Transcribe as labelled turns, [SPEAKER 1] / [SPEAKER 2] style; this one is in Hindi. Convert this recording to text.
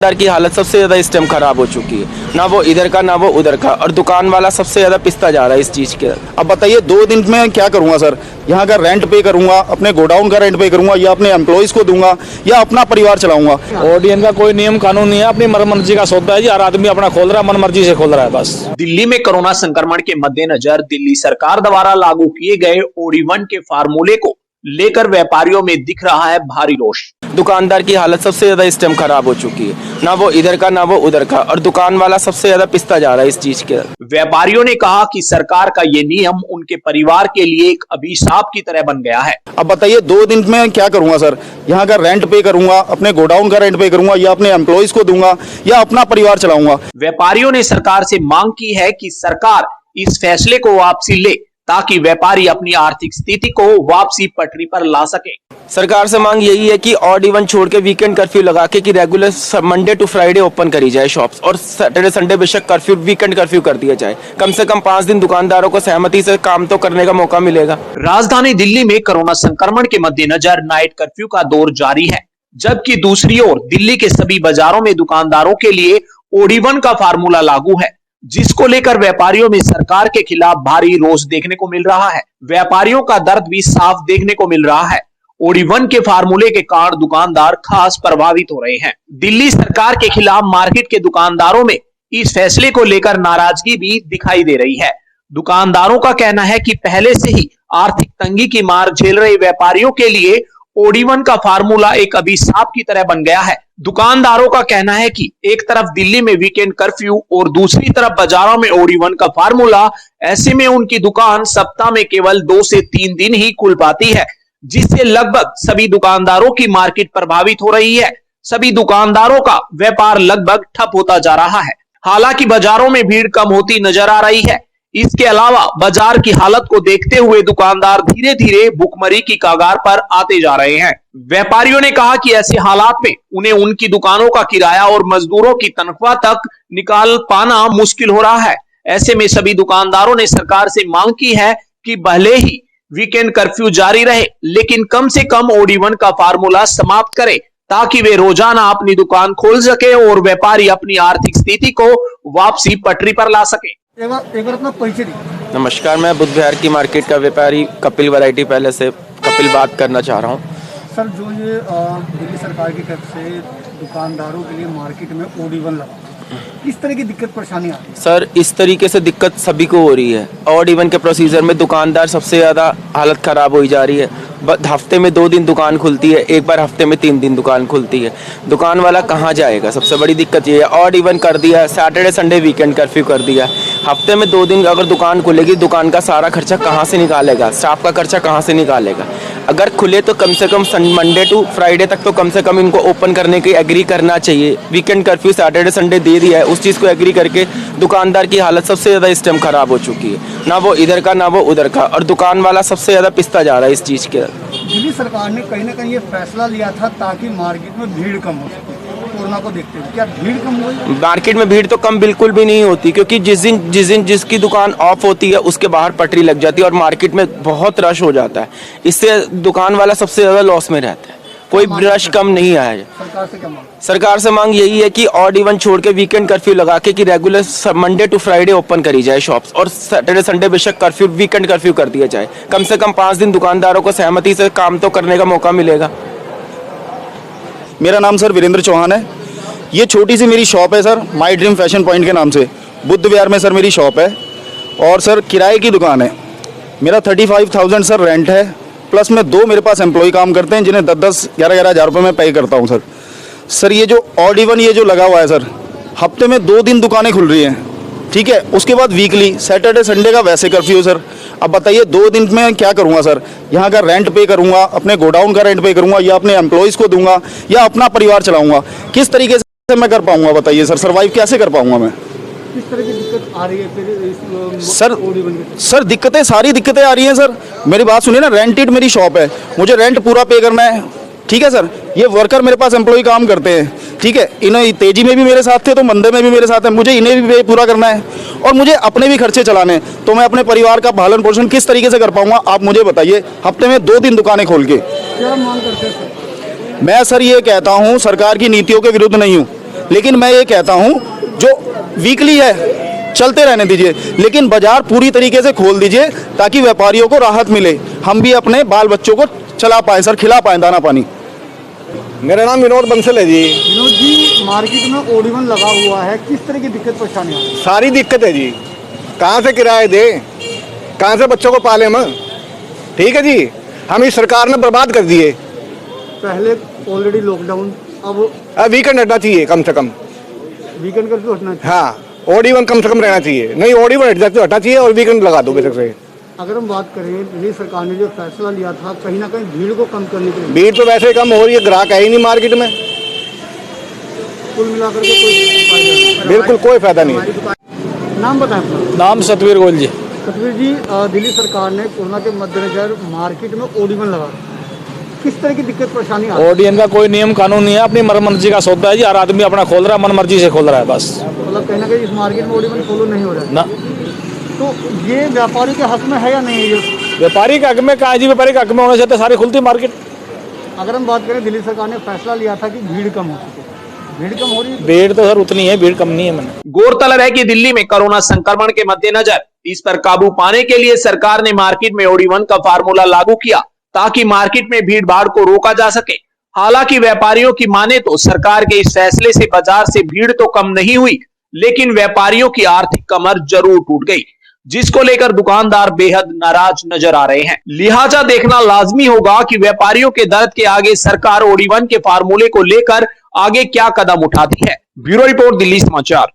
[SPEAKER 1] दुकानदार की हालत सबसे ज्यादा इस टाइम खराब हो चुकी है, ना वो इधर का ना वो उधर का, और दुकान वाला सबसे ज्यादा पिसता जा रहा है इस चीज के।
[SPEAKER 2] अब बताइए 2 दिन में क्या करूंगा सर? यहाँ का रेंट पे करूंगा, अपने गोडाउन का रेंट पे करूंगा, या अपने एम्प्लॉइज को दूंगा, या अपना परिवार चलाऊंगा।
[SPEAKER 3] ओडीएन का कोई नियम कानून नहीं है, अपनी मनमर्जी का सौदा है जी। हर आदमी अपना खोल रहा है, मनमर्जी से खोल रहा है बस।
[SPEAKER 4] दिल्ली में कोरोना संक्रमण के मद्देनजर दिल्ली सरकार द्वारा लागू किए गए OD1 के फार्मूले को लेकर व्यापारियों में दिख रहा है भारी रोष।
[SPEAKER 1] दुकानदार की हालत सबसे ज्यादा इस टाइम खराब हो चुकी है, ना वो इधर का ना वो उधर का, और दुकान वाला सबसे ज्यादा पिसता जा रहा है इस चीज के।
[SPEAKER 4] व्यापारियों ने कहा कि सरकार का ये नियम उनके परिवार के लिए एक अभिशाप की तरह बन गया है।
[SPEAKER 2] अब बताइए 2 दिन में क्या करूंगा सर? यहाँ का रेंट पे करूंगा, अपने गोडाउन का रेंट पे करूंगा, या अपने एम्प्लॉइज को दूंगा, या अपना परिवार चलाऊंगा।
[SPEAKER 4] व्यापारियों ने सरकार से मांग की है कि सरकार इस फैसले को वापसी ले, ताकि व्यापारी अपनी आर्थिक स्थिति को वापसी पटरी पर ला सके।
[SPEAKER 1] सरकार से मांग यही है कि ऑड इवन छोड़ के वीकेंड कर्फ्यू लगा के कि regular Monday to Friday open करी जाए शॉप्स, और सैटरडे संडे बेशक कर्फ्यू वीकेंड कर्फ्यू कर दिया जाए। कम से कम 5 दिन दुकानदारों को सहमति से काम तो करने का मौका मिलेगा।
[SPEAKER 4] राजधानी दिल्ली में कोरोना संक्रमण के मद्देनजर नाइट कर्फ्यू का दौर जारी है, जबकि दूसरी ओर दिल्ली के सभी बाजारों में दुकानदारों के लिए OD1 का फार्मूला लागू है, जिसको लेकर व्यापारियों में सरकार के खिलाफ भारी रोष देखने को मिल रहा है। व्यापारियों का दर्द भी साफ देखने को मिल रहा है। OD1 के फार्मूले के कारण दुकानदार खास प्रभावित हो रहे हैं। दिल्ली सरकार के खिलाफ मार्केट के दुकानदारों में इस फैसले को लेकर नाराजगी भी दिखाई दे रही है। दुकानदारों का कहना है कि पहले से ही आर्थिक तंगी की मार झेल रहे व्यापारियों के लिए OD1 का फार्मूला एक अभिशाप की तरह बन गया है। दुकानदारों का कहना है कि एक तरफ दिल्ली में वीकेंड कर्फ्यू और दूसरी तरफ बाजारों में OD1 का फार्मूला, ऐसे में उनकी दुकान सप्ताह में केवल 2 से 3 दिन ही खुल पाती है, जिससे लगभग सभी दुकानदारों की मार्केट प्रभावित हो रही है। सभी दुकानदारों का व्यापार लगभग ठप होता जा रहा है। हालांकि बाजारों में भीड़ कम होती नजर आ रही है। इसके अलावा बाजार की हालत को देखते हुए दुकानदार धीरे धीरे भुखमरी की कगार पर आते जा रहे हैं। व्यापारियों ने कहा कि ऐसे हालात में उन्हें उनकी दुकानों का किराया और मजदूरों की तनख्वाह तक निकाल पाना मुश्किल हो रहा है। ऐसे में सभी दुकानदारों ने सरकार से मांग की है कि भले ही वीकेंड कर्फ्यू जारी रहे, लेकिन कम से कम OD1 का फार्मूला समाप्त करे, ताकि वे रोजाना अपनी दुकान खोल सके और व्यापारी अपनी आर्थिक स्थिति को वापसी पटरी पर ला सके।
[SPEAKER 5] एक बार अपना परिचय दीजिए।
[SPEAKER 1] नमस्कार, मैं बुद्ध विहार की मार्केट का व्यापारी कपिल वैरायटी पहले से कपिल बात करना चाह रहा हूँ।
[SPEAKER 5] सर, जो ये दिल्ली सरकार की तरफ से दुकानदारों के लिए मार्केट में OD1 लगा, किस तरह की दिक्कत परेशानी आती है?
[SPEAKER 1] सर, इस तरीके से दिक्कत सभी को हो रही है। OD1 के प्रोसीजर में दुकानदार सबसे ज़्यादा हालत ख़राब हो जा रही है। हफ्ते में 2 दिन दुकान खुलती है, एक बार हफ्ते में 3 दिन दुकान खुलती है। दुकान वाला कहाँ जाएगा? सबसे बड़ी दिक्कत ये है। OD1 कर दिया, सैटरडे संडे वीकेंड कर्फ्यू कर दिया। हफ्ते में 2 दिन अगर दुकान खुलेगी, दुकान का सारा खर्चा कहाँ से निकालेगा? स्टाफ का खर्चा कहाँ से निकालेगा? अगर खुले तो कम से कम मंडे टू फ्राइडे तक तो कम से कम इनको ओपन करने की एग्री करना चाहिए। वीकेंड कर्फ्यू सैटरडे संडे दे दिया है, उस चीज़ को एग्री करके दुकानदार की हालत सबसे ज़्यादा इस टाइम खराब हो चुकी है, ना वो इधर का ना वो उधर का, और दुकान वाला सबसे ज़्यादा पिसता जा रहा है इस चीज़ के।
[SPEAKER 5] दिल्ली सरकार ने कहीं ना कहीं ये फैसला लिया था ताकि मार्केट में भीड़ कम हो सके। कोरोना को देखते हुए क्या भीड़ कम हुई?
[SPEAKER 1] मार्केट में भीड़ तो कम बिल्कुल भी नहीं होती, क्योंकि जिस दिन जिसकी दुकान ऑफ होती है उसके बाहर पटरी लग जाती है और मार्केट में बहुत रश हो जाता है। इससे दुकान वाला सबसे ज़्यादा लॉस में रहता है। कोई रश कम नहीं आया है।
[SPEAKER 5] सरकार से क्या मांग?
[SPEAKER 1] सरकार से मांग यही है कि OD1 छोड़ के वीकेंड कर्फ्यू लगा के कि regular Monday to Friday open करी जाए शॉप्स, और सैटरडे संडे बेशक कर्फ्यू वीकेंड कर्फ्यू कर दिया जाए। कम से कम 5 दिन दुकानदारों को सहमति से काम तो करने का मौका मिलेगा।
[SPEAKER 2] मेरा नाम सर वीरेंद्र चौहान है। ये छोटी सी मेरी शॉप है sir, my dream fashion point के नाम से। बुद्ध विहार में सर मेरी शॉप है, और सर किराए की दुकान है। मेरा 35,000 सर रेंट है, प्लस में 2 मेरे पास एम्प्लॉय काम करते हैं, जिन्हें 10-10, 11-11 हज़ार रुपये मैं पे करता हूँ सर। सर ये जो OD1 ये जो लगा हुआ है सर, हफ्ते में 2 दिन दुकानें खुल रही हैं, ठीक है। उसके बाद वीकली सैटरडे संडे का वैसे कर्फ्यू सर। अब बताइए 2 दिन में क्या करूँगा सर? यहाँ का रेंट पे करूँगा, अपने गोडाउन का रेंट पे करूँगा, या अपने एम्प्लॉयज़ को दूंगा, या अपना परिवार चलाऊँगा? किस तरीके से मैं कर पाऊँगा? बताइए सर, सर्वाइव कैसे कर पाऊँगा मैं?
[SPEAKER 5] किस तरह की दिक्कत आ रही है फिर
[SPEAKER 2] सर?
[SPEAKER 5] OD1 की?
[SPEAKER 2] सर दिक्कतें, सारी दिक्कतें आ रही हैं सर। मेरी बात सुनिए ना, रेंटेड मेरी शॉप है, मुझे रेंट पूरा पे करना है, ठीक है सर। ये वर्कर मेरे पास एम्प्लॉय काम करते हैं, ठीक है। इन्हें तेजी में भी मेरे साथ थे तो मंदे में भी मेरे साथ है, मुझे इन्हें भी पूरा करना है, और मुझे अपने भी खर्चे चलाने हैं। तो मैं अपने परिवार का पालन पोषण किस तरीके से कर पाऊंगा? आप मुझे बताइए। हफ्ते में 2 दिन दुकानें खोल के
[SPEAKER 5] क्या मांग करते हैं सर?
[SPEAKER 2] मैं सर ये कहता हूँ, सरकार की नीतियों के विरुद्ध नहीं हूँ, लेकिन मैं ये कहता हूँ जो वीकली है चलते रहने दीजिए, लेकिन बाजार पूरी तरीके से खोल दीजिए ताकि व्यापारियों को राहत मिले, हम भी अपने बाल बच्चों को चला पाए सर, खिला पाए दाना पानी।
[SPEAKER 6] मेरा नाम विनोद बंसल है जी।
[SPEAKER 5] विनोद जी, मार्केट में ओड-इवन लगा हुआ है, किस तरह की दिक्कत परेशानी आ रही है?
[SPEAKER 6] सारी दिक्कत है जी, कहाँ से किराए दे, कहाँ से बच्चों को पाले हम, ठीक है जी। हम इस सरकार ने बर्बाद कर दिए।
[SPEAKER 5] पहले ऑलरेडी लॉकडाउन, अब
[SPEAKER 6] वीकेंड हटना चाहिए कम से कम।
[SPEAKER 5] वीकेंड करके हटना चाहिए।
[SPEAKER 6] हाँ, ओड-इवन कम से कम रहना चाहिए, नहीं ओड-इवन हटना चाहिए और वीकेंड लगा दो बेशक से।
[SPEAKER 5] अगर हम बात करें, दिल्ली सरकार ने जो फैसला लिया था कहीं ना कहीं भीड़ को कम करने के लिए,
[SPEAKER 6] भीड़ तो वैसे ही कम हो रही है, ग्राहक है ही नहीं मार्केट में,
[SPEAKER 5] कुल मिलाकर के कोई फायदा नहीं।
[SPEAKER 6] बिल्कुल कोई फायदा नहीं।
[SPEAKER 5] हमारी दुकान, नाम बताएं अपना।
[SPEAKER 3] नाम सतवीर गोयल जी।
[SPEAKER 5] सतवीर जी, दिल्ली सरकार ने कोरोना के मद्देनजर मार्केट में ओड-इवन लगा, किस तरह की दिक्कत परेशानी आ रही है?
[SPEAKER 3] ओडीएन का कोई नियम कानून नहीं है, अपनी मर्जी का सौदा है जी। हर आदमी अपना खोल रहा है, मन मर्जी से खोल रहा है बस।
[SPEAKER 5] मतलब कहीं ना कहीं इस मार्केट में ओड-इवन फॉलो नहीं हो रहा है
[SPEAKER 3] ना,
[SPEAKER 5] तो ये व्यापारी के हक में है या नहीं? ये
[SPEAKER 3] व्यापारी के हक में कहा जी, व्यापारी के हक में होना चाहते सारी खुलती मार्केट।
[SPEAKER 5] अगर हम बात करें, दिल्ली सरकार ने फैसला लिया था कि भीड़ कम हो चुकी है, भीड़ कम हो रही है।
[SPEAKER 3] भीड़ तो सर उतनी है, भीड़ कम नहीं है। मैंने
[SPEAKER 4] गौरतलब है कि दिल्ली में कोरोना संक्रमण के मद्देनजर इस पर काबू पाने के लिए सरकार ने मार्केट में ओड-इवन का फार्मूला लागू किया ताकि मार्केट में भीड़ भाड़ को रोका जा सके। हालांकि व्यापारियों की माने तो सरकार के इस फैसले से बाजार से भीड़ तो कम नहीं हुई, लेकिन व्यापारियों की आर्थिक कमर जरूर टूट गई, जिसको लेकर दुकानदार बेहद नाराज नजर आ रहे हैं। लिहाजा देखना लाजमी होगा कि व्यापारियों के दर्द के आगे सरकार ओड-इवन के फार्मूले को लेकर आगे क्या कदम उठाती है। ब्यूरो रिपोर्ट, दिल्ली समाचार।